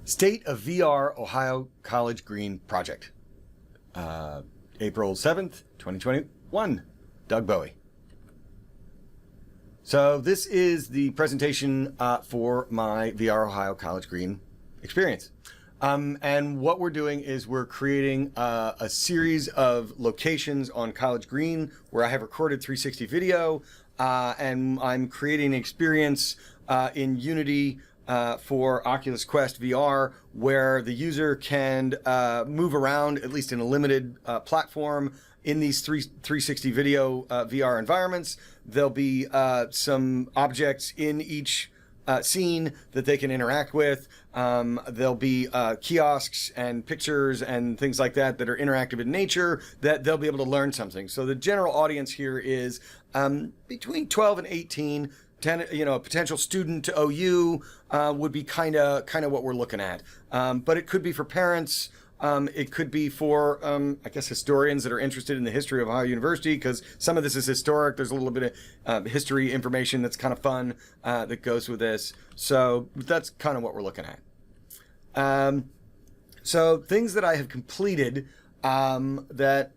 State of VR Ohio College Green Project. April 7th, 2021. Doug Bowie. So this is the presentation for my VR Ohio College Green experience. And what we're doing is we're creating a series of locations on College Green where I have recorded 360 video, and I'm creating an experience in Unity for Oculus Quest VR where the user can move around, at least in a limited platform, in these 360 video VR environments. There'll be some objects in each scene that they can interact with. There'll be kiosks and pictures and things like that that are interactive in nature that they'll be able to learn something. So the general audience here is between 12 and 18. 10, a potential student to OU would be kind of what we're looking at. But it could be for parents. It could be for, I guess, historians that are interested in the history of Ohio University, because some of this is historic. There's a little bit of history information that's kind of fun that goes with this. So that's kind of what we're looking at. So things that I have completed that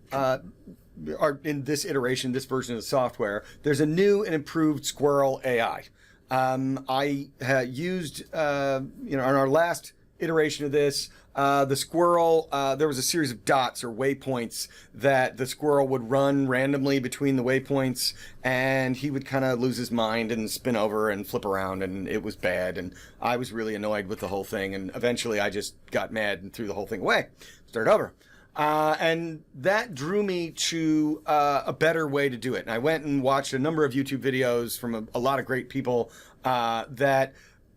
are in this iteration, this version of the software. There's a new and improved Squirrel AI. I used, on our last iteration of this, the squirrel, there was a series of dots or waypoints that the squirrel would run randomly between the waypoints, and he would kind of lose his mind and spin over and flip around, and it was bad, and I was really annoyed with the whole thing, and eventually I just got mad and threw the whole thing away, started over. And that drew me to a better way to do it. And I went and watched a number of YouTube videos from a lot of great people that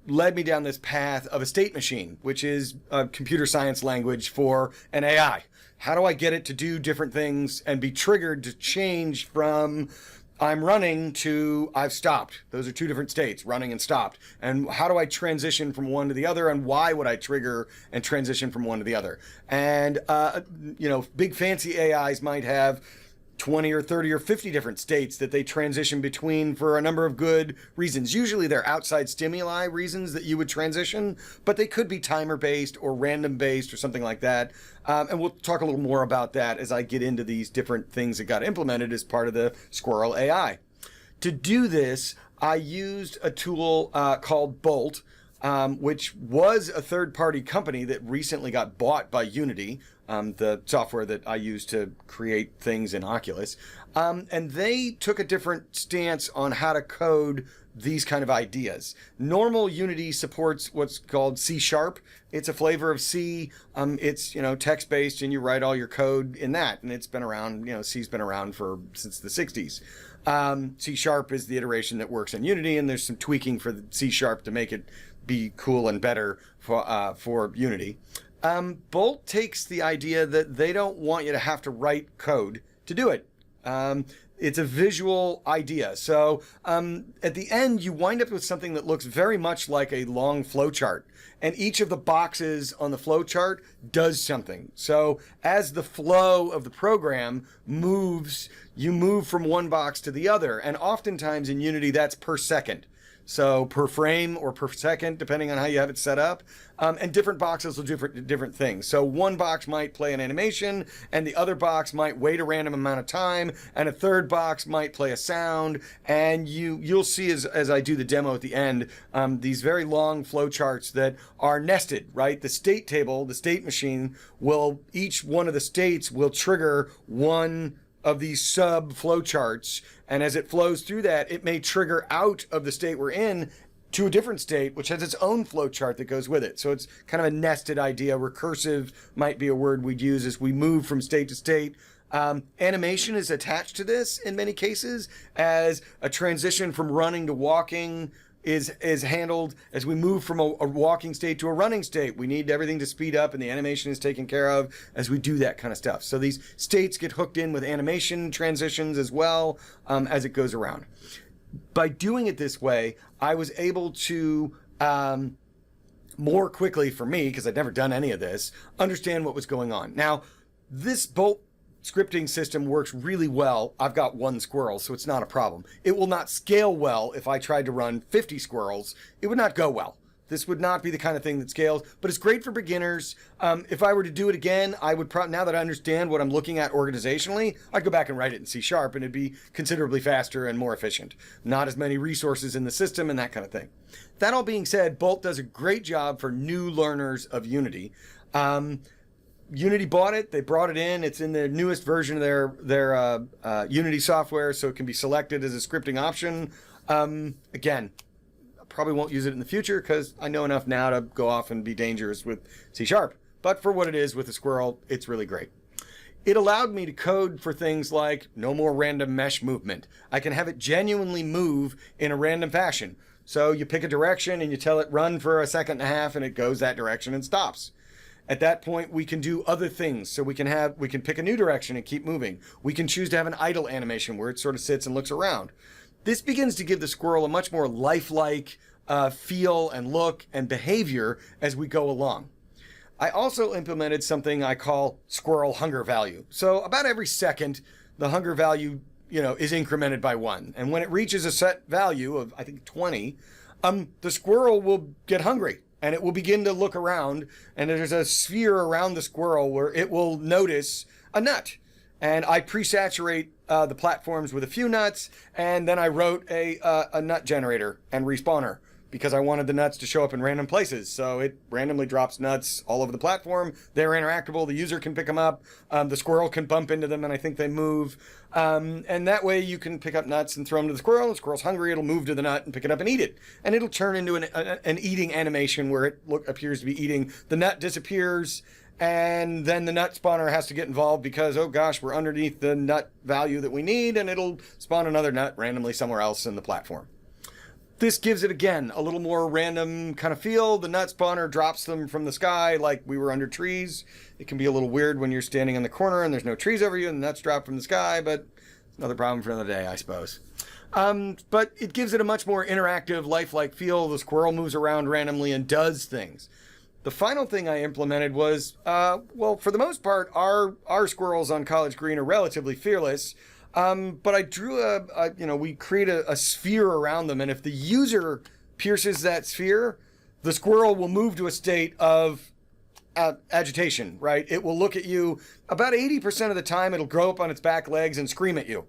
led me down this path of a state machine, which is a computer science language for an AI. How do I get it to do different things and be triggered to change from I'm running to I've stopped? Those are two different states, running and stopped. And how do I transition from one to the other, and why would I trigger and transition from one to the other? And, big fancy AIs might have 20 or 30 or 50 different states that they transition between for a number of good reasons. Usually they're outside stimuli reasons that you would transition, but they could be timer based or random based or something like that. And we'll talk a little more about that as I get into these different things that got implemented as part of the Squirrel AI. To do this, I used a tool called Bolt, which was a third-party company that recently got bought by Unity, the software that I use to create things in Oculus. And they took a different stance on how to code these kind of ideas. Normal Unity supports what's called C#. It's a flavor of C. It's, text-based, and you write all your code in that. And it's been around, C's been around since the 60s. C# is the iteration that works in Unity, and there's some tweaking for the C# to make it be cool and better for Unity. Bolt takes the idea that they don't want you to have to write code to do it. It's a visual idea. So at the end, you wind up with something that looks very much like a long flowchart. And each of the boxes on the flowchart does something. So as the flow of the program moves, you move from one box to the other. And oftentimes in Unity, that's per second. So per frame or per second, depending on how you have it set up. And different boxes will do different things. So one box might play an animation, and the other box might wait a random amount of time, and a third box might play a sound. And you'll see as I do the demo at the end, these very long flowcharts that are nested, right? The state table, the state machine, each one of the states will trigger one of these sub flowcharts, and as it flows through that, it may trigger out of the state we're in to a different state, which has its own flowchart that goes with it. So it's kind of a nested idea. Recursive might be a word we'd use as we move from state to state. Animation is attached to this in many cases, as a transition from running to walking is handled as we move from a walking state to a running state. We need everything to speed up, and the animation is taken care of as we do that kind of stuff. So these states get hooked in with animation transitions as well as it goes around. By doing it this way, I was able to more quickly, for me, because I'd never done any of this, understand what was going on. Now, this Bolt scripting system works really well. I've got one squirrel, so it's not a problem. It will not scale well if I tried to run 50 squirrels. It would not go well. This would not be the kind of thing that scales, but it's great for beginners. If I were to do it again, I would now that I understand what I'm looking at organizationally, I'd go back and write it in C# and it'd be considerably faster and more efficient. Not as many resources in the system and that kind of thing. That all being said, Bolt does a great job for new learners of Unity. Unity bought it, they brought it in, it's in the newest version of their Unity software, so it can be selected as a scripting option. Again, probably won't use it in the future because I know enough now to go off and be dangerous with C#. But for what it is with the squirrel, it's really great. It allowed me to code for things like no more random mesh movement. I can have it genuinely move in a random fashion. So you pick a direction and you tell it run for a second and a half and it goes that direction and stops. At that point, we can do other things. So we can pick a new direction and keep moving. We can choose to have an idle animation where it sort of sits and looks around. This begins to give the squirrel a much more lifelike feel and look and behavior as we go along. I also implemented something I call squirrel hunger value. So about every second, the hunger value, is incremented by 1. And when it reaches a set value of, I think, 20, the squirrel will get hungry and it will begin to look around, and there's a sphere around the squirrel where it will notice a nut. And I pre-saturate the platforms with a few nuts, and then I wrote a nut generator and respawner because I wanted the nuts to show up in random places. So it randomly drops nuts all over the platform. They're interactable. The user can pick them up. The squirrel can bump into them, and I think they move. And that way you can pick up nuts and throw them to the squirrel. The squirrel's hungry. It'll move to the nut and pick it up and eat it. And it'll turn into an eating animation where it appears to be eating. The nut disappears. And then the nut spawner has to get involved because, oh gosh, we're underneath the nut value that we need, and it'll spawn another nut randomly somewhere else in the platform. This gives it, again, a little more random kind of feel. The nut spawner drops them from the sky like we were under trees. It can be a little weird when you're standing in the corner and there's no trees over you and the nuts drop from the sky, but it's another problem for another day, I suppose. But it gives it a much more interactive, lifelike feel. The squirrel moves around randomly and does things. The final thing I implemented was, well, for the most part, our squirrels on College Green are relatively fearless. But I drew we create a sphere around them. And if the user pierces that sphere, the squirrel will move to a state of agitation, right? It will look at you. About 80% of the time, it'll grow up on its back legs and scream at you.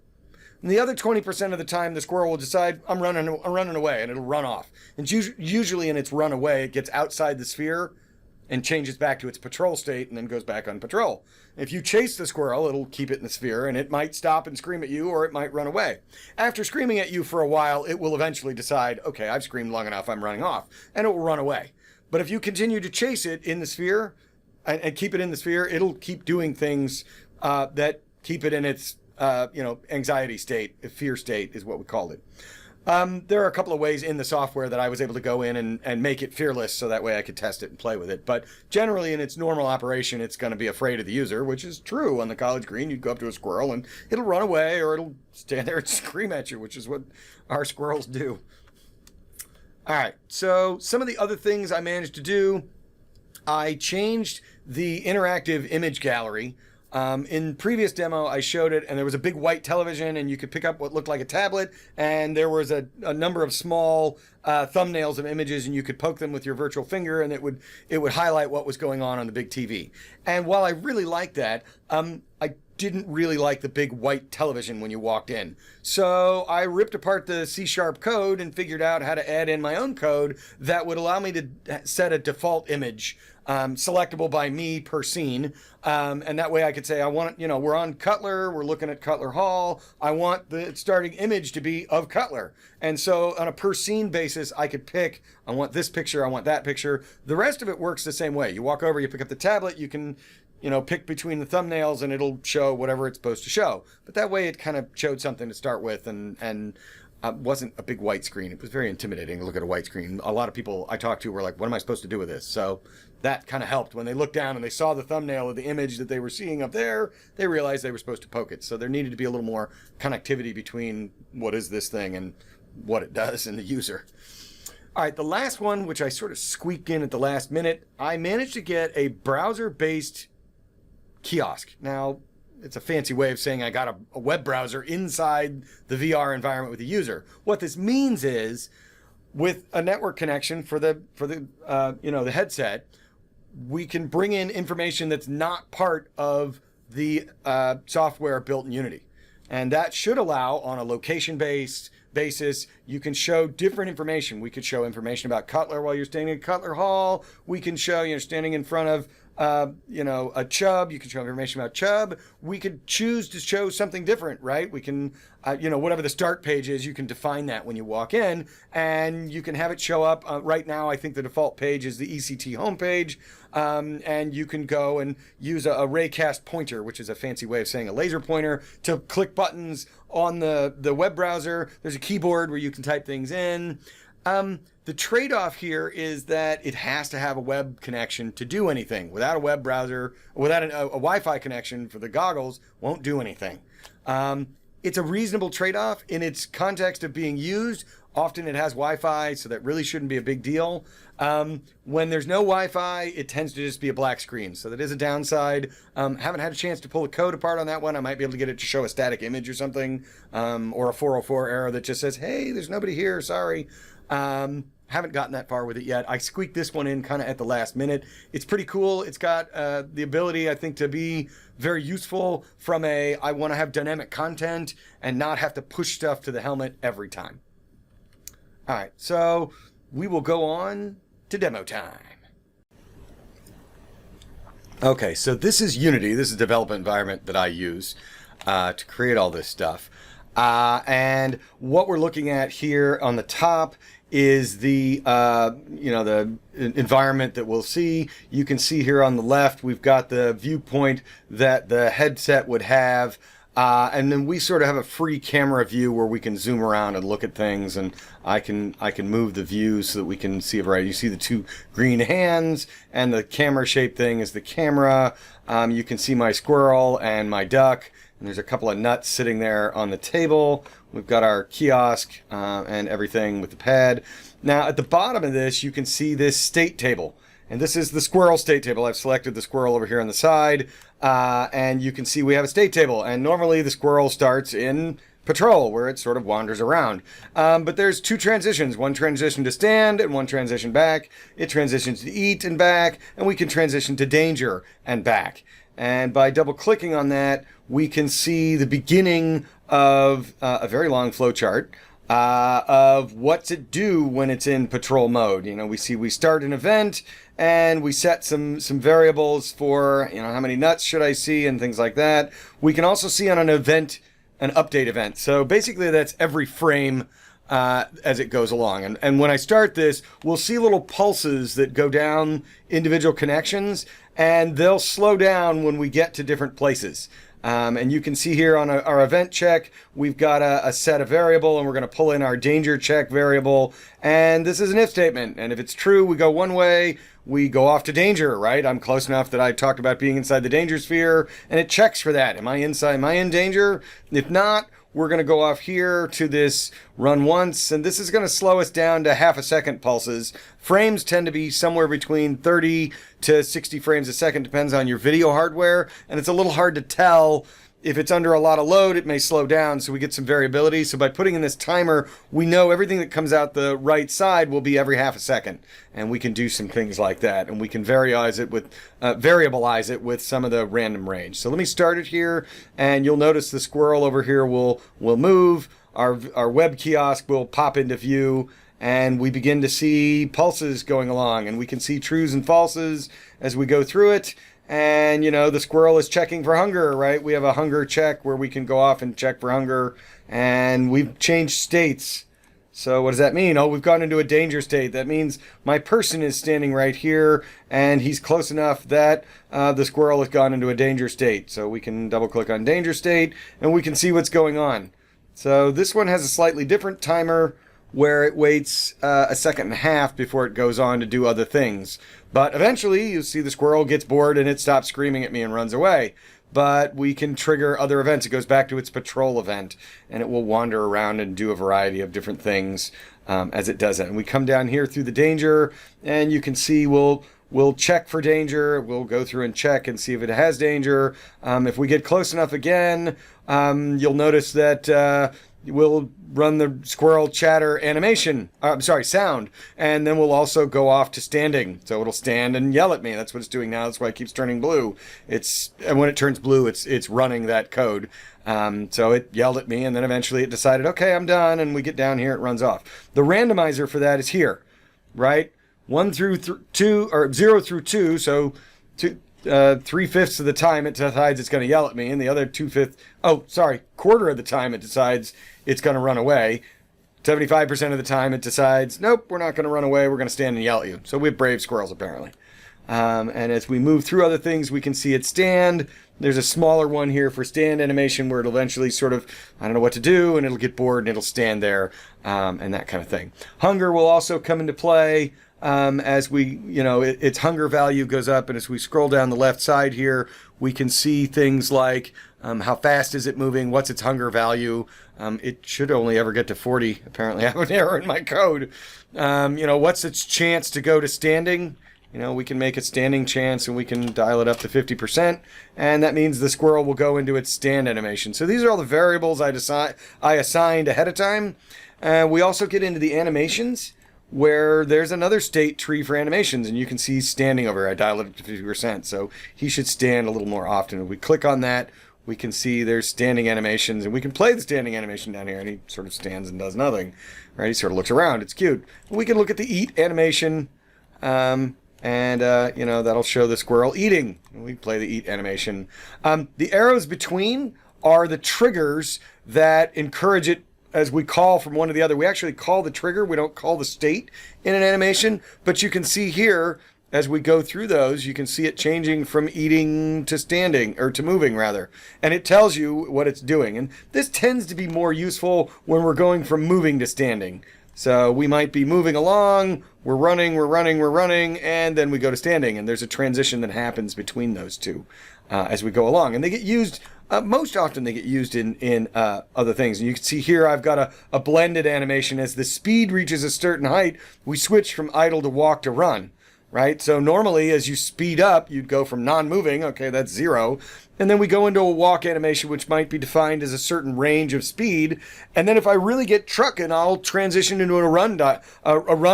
And the other 20% of the time, the squirrel will decide, I'm running away, and it'll run off. And usually in its run away, it gets outside the sphere and changes back to its patrol state and then goes back on patrol. If you chase the squirrel, it'll keep it in the sphere and it might stop and scream at you, or it might run away. After screaming at you for a while, it will eventually decide, okay, I've screamed long enough, I'm running off, and it will run away. But if you continue to chase it in the sphere and keep it in the sphere, it'll keep doing things that keep it in its anxiety state, fear state is what we called it. There are a couple of ways in the software that I was able to go in and make it fearless so that way I could test it and play with it. But generally in its normal operation, it's going to be afraid of the user, which is true. On the College Green, you'd go up to a squirrel and it'll run away or it'll stand there and scream at you, which is what our squirrels do. All right, so some of the other things I managed to do, I changed the interactive image gallery. In previous demo, I showed it, and there was a big white television, and you could pick up what looked like a tablet, and there was a number of small thumbnails of images, and you could poke them with your virtual finger, and it would highlight what was going on the big TV. And while I really liked that, I didn't really like the big white television when you walked in. So I ripped apart the C# code and figured out how to add in my own code that would allow me to set a default image selectable by me per scene. And that way I could say, I want, we're on Cutler, we're looking at Cutler Hall. I want the starting image to be of Cutler. And so on a per scene basis, I could pick, I want this picture, I want that picture. The rest of it works the same way. You walk over, you pick up the tablet, you can, pick between the thumbnails and it'll show whatever it's supposed to show. But that way it kind of showed something to start with and wasn't a big white screen. It was very intimidating to look at a white screen. A lot of people I talked to were like, what am I supposed to do with this? So that kind of helped. When they looked down and they saw the thumbnail of the image that they were seeing up there, they realized they were supposed to poke it. So there needed to be a little more connectivity between what is this thing and what it does and the user. All right, the last one, which I sort of squeaked in at the last minute, I managed to get a browser-based kiosk. Now, it's a fancy way of saying I got a web browser inside the VR environment with the user. What this means is with a network connection for the the headset, we can bring in information that's not part of the software built in Unity. And that should allow, on a location-based basis, you can show different information. We could show information about Cutler while you're standing at Cutler Hall. We can show, standing in front of a Chubb. You can show information about Chubb. We could choose to show something different, right? We can, whatever the start page is, you can define that when you walk in, and you can have it show up. Right now, I think the default page is the ECT homepage, and you can go and use a Raycast pointer, which is a fancy way of saying a laser pointer, to click buttons on the web browser. There's a keyboard where you can type things in. The trade-off here is that it has to have a web connection to do anything. Without a web browser, without a Wi-Fi connection for the goggles, won't do anything. It's a reasonable trade-off in its context of being used. Often it has Wi-Fi, so that really shouldn't be a big deal. When there's no Wi-Fi, it tends to just be a black screen. So that is a downside. Haven't had a chance to pull the code apart on that one. I might be able to get it to show a static image or something, or a 404 error that just says, hey, there's nobody here, sorry. Haven't gotten that far with it yet. I squeaked this one in kind of at the last minute. It's pretty cool. It's got the ability, I think, to be very useful from I want to have dynamic content and not have to push stuff to the helmet every time. All right, so we will go on to demo time. Okay, so this is Unity. This is a development environment that I use to create all this stuff. And what we're looking at here on the top is the the environment that we'll see. You can see here on the left, we've got the viewpoint that the headset would have. And then we sort of have a free camera view where we can zoom around and look at things, and I can move the view so that we can see it right. You see the two green hands, and the camera shape thing is the camera. You can see my squirrel and my duck, and there's a couple of nuts sitting there on the table. We've got our kiosk and everything with the pad. Now at the bottom of this, you can see this state table. And this is the squirrel state table. I've selected the squirrel over here on the side. And you can see we have a state table. And normally the squirrel starts in patrol, where it sort of wanders around. But there's two transitions. One transition to stand and one transition back. It transitions to eat and back. And we can transition to danger and back. And by double clicking on that, we can see the beginning of a very long flow chart of what to do when it's in patrol mode. We start an event and we set some variables for, how many nuts should I see and things like that. We can also see on an event, an update event. So basically that's every frame as it goes along. And when I start this, we'll see little pulses that go down individual connections, and they'll slow down when we get to different places. And you can see here on our event check, we've got a set of variable, and we're going to pull in our danger check variable. And this is an if statement. And if it's true, we go one way, we go off to danger, right? I'm close enough that I talked about being inside the danger sphere, and it checks for that. Am I inside? Am I in danger? If not, we're going to go off here to this run once, and this is going to slow us down to half a second pulses. Frames tend to be somewhere between 30 to 60 frames a second, depends on your video hardware, and it's a little hard to tell. If it's under a lot of load, it may slow down, so we get some variability. So by putting in this timer, we know everything that comes out the right side will be every half a second, and we can do some things like that, and we can variabilize it with some of the random range. So let me start it here, and you'll notice the squirrel over here will move. Our web kiosk will pop into view, and we begin to see pulses going along, and we can see trues and falses as we go through it. And, the squirrel is checking for hunger, right? We have a hunger check where we can go off and check for hunger. And we've changed states. So what does that mean? Oh, we've gone into a danger state. That means my person is standing right here, and he's close enough that the squirrel has gone into a danger state. So we can double click on danger state, and we can see what's going on. So this one has a slightly different timer, where it waits a second and a half before it goes on to do other things. But eventually, you see the squirrel gets bored and it stops screaming at me and runs away. But we can trigger other events. It goes back to its patrol event, and it will wander around and do a variety of different things as it does it. And we come down here through the danger, and you can see we'll check for danger. We'll go through and check and see if it has danger. If we get close enough again, you'll notice that we'll run the squirrel chatter animation, sound, and then we'll also go off to standing. So it'll stand and yell at me. That's what it's doing now. That's why it keeps turning blue. And when it turns blue, it's running that code. So it yelled at me, and then eventually it decided, okay, I'm done, and we get down here, it runs off. The randomizer for that is here, right? 1 through 2, or 0 through 2, so 3/5 of the time it decides it's going to yell at me, and the other quarter of the time it decides it's going to run away. 75% of the time it decides, nope, we're not going to run away, we're going to stand and yell at you. So we have brave squirrels, apparently. And as we move through other things, we can see it stand. There's a smaller one here for stand animation where it'll eventually sort of, I don't know what to do, and it'll get bored and it'll stand there, and that kind of thing. Hunger will also come into play. As we, its hunger value goes up, and as we scroll down the left side here, we can see things like how fast is it moving, what's its hunger value. It should only ever get to 40. Apparently I have an error in my code. What's its chance to go to standing? We can make it standing chance, and we can dial it up to 50%, and that means the squirrel will go into its stand animation. So these are all the variables I assigned ahead of time. We also get into the animations, where there's another state tree for animations, and you can see standing over. I dialed it up to 50%, so he should stand a little more often. If we click on that, we can see there's standing animations, and we can play the standing animation down here, and he sort of stands and does nothing, right? He sort of looks around. It's cute. We can look at the eat animation, that'll show the squirrel eating. We play the eat animation. The arrows between are the triggers that encourage it. As we call from one to the other, we actually call the trigger. We don't call the state in an animation, but you can see here, as we go through those, you can see it changing from eating to standing, or to moving rather. And it tells you what it's doing. And this tends to be more useful when we're going from moving to standing. So we might be moving along, we're running, and then we go to standing. And there's a transition that happens between those two as we go along. And they get used, most often they get used in other things. And you can see here I've got a blended animation. As the speed reaches a certain height, we switch from idle to walk to run, right? So normally as you speed up, you'd go from non-moving, okay, that's 0. And then we go into a walk animation, which might be defined as a certain range of speed. And then if I really get trucking, I'll transition into a run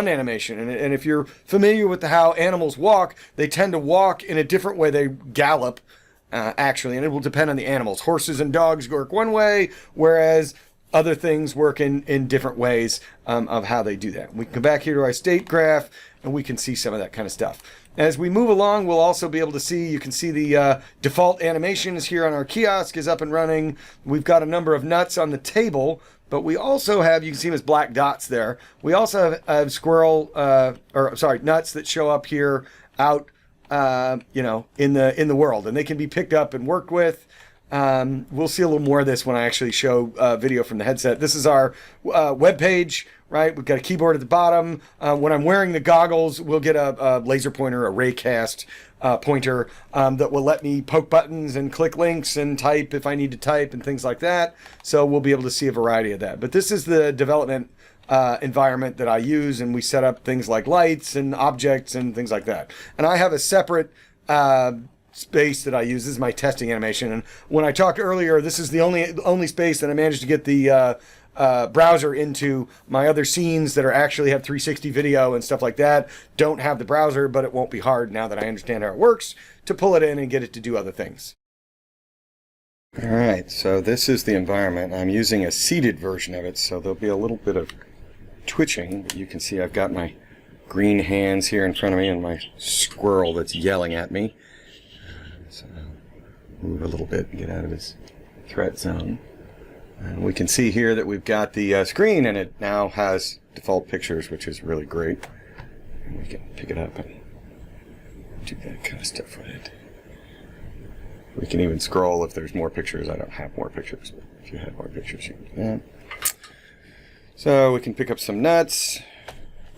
animation. And if you're familiar with how animals walk, they tend to walk in a different way. They gallop, actually, and it will depend on the animals. Horses and dogs work one way, whereas other things work in different ways of how they do that. We can come back here to our state graph, and we can see some of that kind of stuff. As we move along, we'll also be able to see, you can see the default animations here on our kiosk is up and running. We've got a number of nuts on the table, but we also have, you can see them as black dots there. We also have nuts that show up here out, in the world, and they can be picked up and worked with. We'll see a little more of this when I actually show video from the headset. This is our web page, right? We've got a keyboard at the bottom. When I'm wearing the goggles, we'll get a laser pointer, a Raycast pointer that will let me poke buttons and click links and type if I need to type and things like that. So we'll be able to see a variety of that. But this is the development environment that I use, and we set up things like lights and objects and things like that. And I have a separate space that I use. This is my testing animation. And when I talked earlier, this is the only space that I managed to get the browser into. My other scenes that actually have 360 video and stuff like that don't have the browser, but it won't be hard now that I understand how it works to pull it in and get it to do other things. All right, so this is the environment. I'm using a seated version of it, so there'll be a little bit of twitching, but you can see I've got my green hands here in front of me and my squirrel that's yelling at me. So I'll move a little bit and get out of his threat zone. And we can see here that we've got the screen, and it now has default pictures, which is really great. And we can pick it up and do that kind of stuff with it. We can even scroll if there's more pictures. I don't have more pictures, but if you have more pictures, you can do that. So we can pick up some nuts.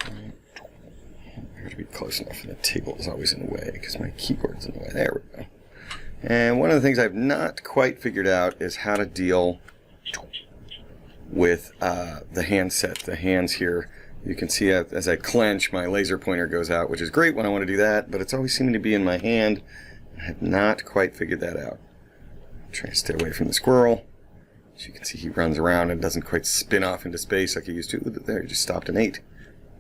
I got to be close enough, and the table is always in the way because my keyboard's in the way. There we go. And one of the things I've not quite figured out is how to deal with the handset. The hands here, you can see as I clench, my laser pointer goes out, which is great when I want to do that, but it's always seeming to be in my hand. I have not quite figured that out. Try to stay away from the squirrel. As you can see, he runs around and doesn't quite spin off into space like he used to. There, he just stopped an 8.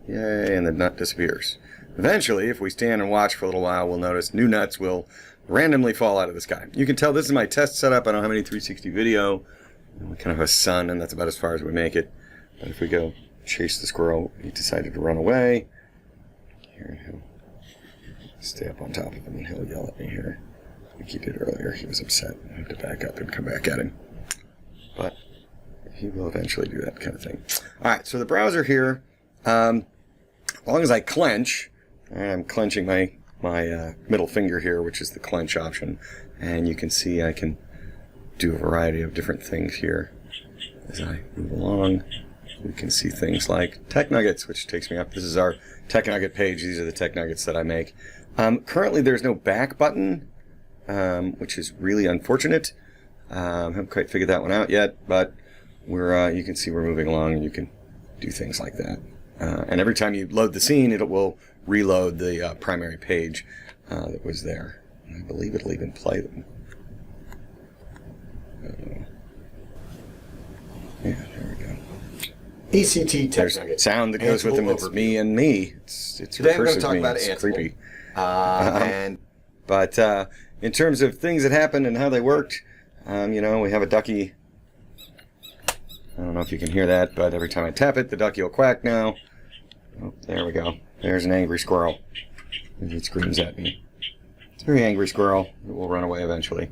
Yay, and the nut disappears. Eventually, if we stand and watch for a little while, we'll notice new nuts will randomly fall out of the sky. You can tell this is my test setup. I don't have any 360 video. We kind of have a sun, and that's about as far as we make it. But if we go chase the squirrel, he decided to run away. Here, he'll stay up on top of him, and he'll yell at me here. Like he did earlier. He was upset. I have to back up and come back at him. But he will eventually do that kind of thing. All right, so the browser here, as long as I clench, I'm clenching my middle finger here, which is the clench option, and you can see I can do a variety of different things here. As I move along, we can see things like Tech Nuggets, which takes me up. This is our Tech Nugget page. These are the Tech Nuggets that I make. Currently, there's no back button, which is really unfortunate. Haven't quite figured that one out yet, but you can see we're moving along, and you can do things like that. And every time you load the scene, it will reload the primary page that was there. I believe it'll even play them. Yeah, there we go. ECT Tech There's Nugget. sound that goes with them. It's me and me. It's Today I'm going refers to to talk me. about It's Ansible. creepy. And But in terms of things that happened and how they worked, we have a ducky. I don't know if you can hear that, but every time I tap it, the ducky will quack now. Oh, there we go. There's an angry squirrel. It screams at me. It's a very angry squirrel. It will run away eventually.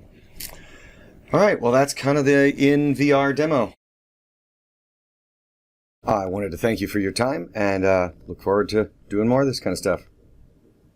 All right, well, that's kind of the in VR demo. I wanted to thank you for your time and look forward to doing more of this kind of stuff.